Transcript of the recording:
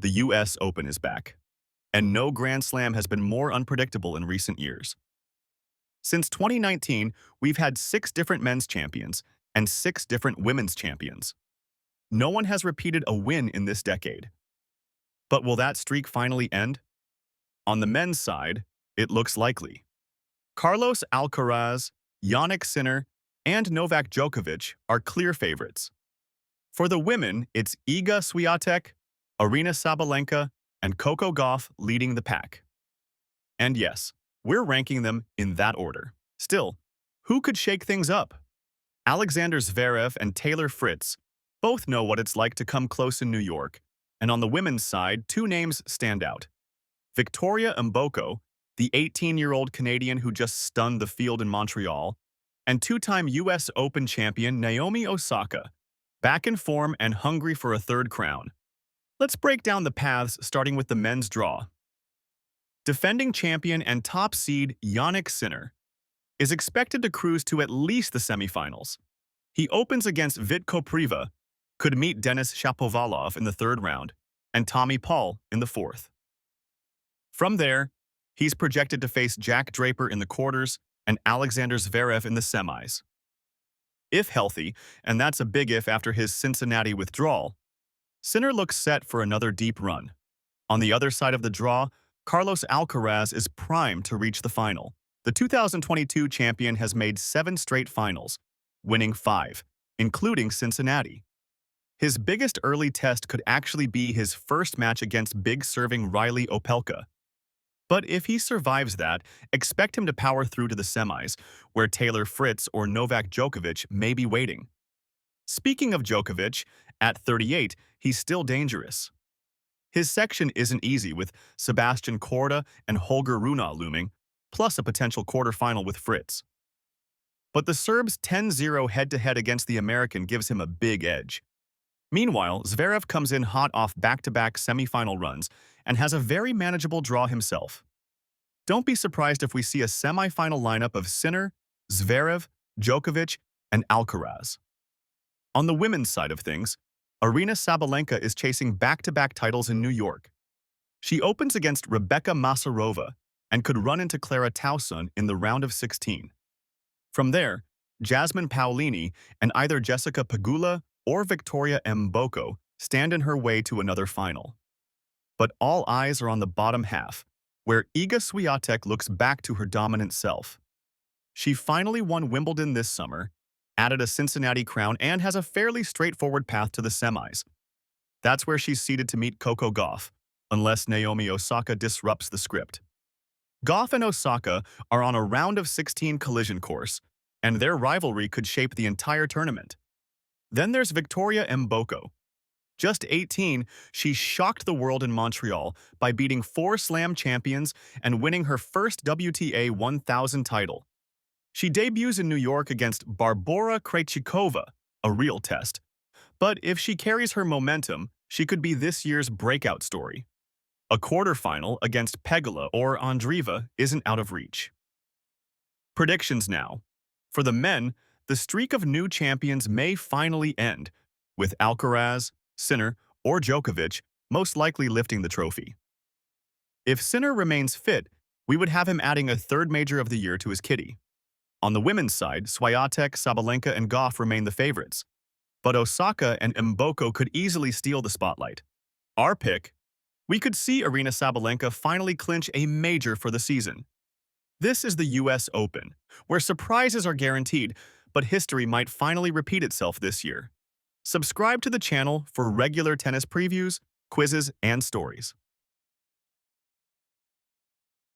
The US Open is back, and no Grand Slam has been more unpredictable in recent years. Since 2019, we've had 6 different men's champions and 6 different women's champions. No one has repeated a win in this decade. But will that streak finally end? On the men's side, it looks likely. Carlos Alcaraz, Jannik Sinner, and Novak Djokovic are clear favorites. For the women, it's Iga Swiatek, Aryna Sabalenka, and Coco Gauff leading the pack. And yes, we're ranking them in that order. Still, who could shake things up? Alexander Zverev and Taylor Fritz both know what it's like to come close in New York, and on the women's side, 2 names stand out. Victoria Mboko, the 18-year-old Canadian who just stunned the field in Montreal, and 2-time US Open champion Naomi Osaka, back in form and hungry for a third crown. Let's break down the paths starting with the men's draw. Defending champion and top seed Jannik Sinner is expected to cruise to at least the semifinals. He opens against Vit Kopriva, could meet Denis Shapovalov in the 3rd round, and Tommy Paul in the 4th. From there, he's projected to face Jack Draper in the quarters and Alexander Zverev in the semis. If healthy, and that's a big if after his Cincinnati withdrawal, Sinner looks set for another deep run. On the other side of the draw, Carlos Alcaraz is primed to reach the final. The 2022 champion has made 7 straight finals, winning 5, including Cincinnati. His biggest early test could actually be his first match against big-serving Riley Opelka. But if he survives that, expect him to power through to the semis, where Taylor Fritz or Novak Djokovic may be waiting. Speaking of Djokovic, at 38, he's still dangerous. His section isn't easy, with Sebastian Korda and Holger Rune looming, plus a potential quarterfinal with Fritz. But the Serb's 10-0 head-to-head against the American gives him a big edge. Meanwhile, Zverev comes in hot off back-to-back semifinal runs and has a very manageable draw himself. Don't be surprised if we see a semifinal lineup of Sinner, Zverev, Djokovic, and Alcaraz. On the women's side of things, Aryna Sabalenka is chasing back-to-back titles in New York. She opens against Rebecca Masarova and could run into Clara Tauson in the round of 16. From there, Jasmine Paolini and either Jessica Pegula or Victoria Mboko stand in her way to another final. But all eyes are on the bottom half, where Iga Swiatek looks back to her dominant self. She finally won Wimbledon this summer, added a Cincinnati crown, and has a fairly straightforward path to the semis. That's where she's seeded to meet Coco Gauff, unless Naomi Osaka disrupts the script. Gauff and Osaka are on a round of 16 collision course, and their rivalry could shape the entire tournament. Then there's Victoria Mboko. Just 18, she shocked the world in Montreal by beating 4 Slam champions and winning her first WTA 1000 title. She debuts in New York against Barbora Krejcikova, a real test. But if she carries her momentum, she could be this year's breakout story. A quarterfinal against Pegula or Andreeva isn't out of reach. Predictions now. For the men, the streak of new champions may finally end, with Alcaraz, Sinner, or Djokovic most likely lifting the trophy. If Sinner remains fit, we would have him adding a 3rd major of the year to his kitty. On the women's side, Swiatek, Sabalenka, and Gauff remain the favorites, but Osaka and Mboko could easily steal the spotlight. Our pick: we could see Aryna Sabalenka finally clinch a major for the season. This is the US Open, where surprises are guaranteed, but history might finally repeat itself this year. Subscribe to the channel for regular tennis previews, quizzes, and stories.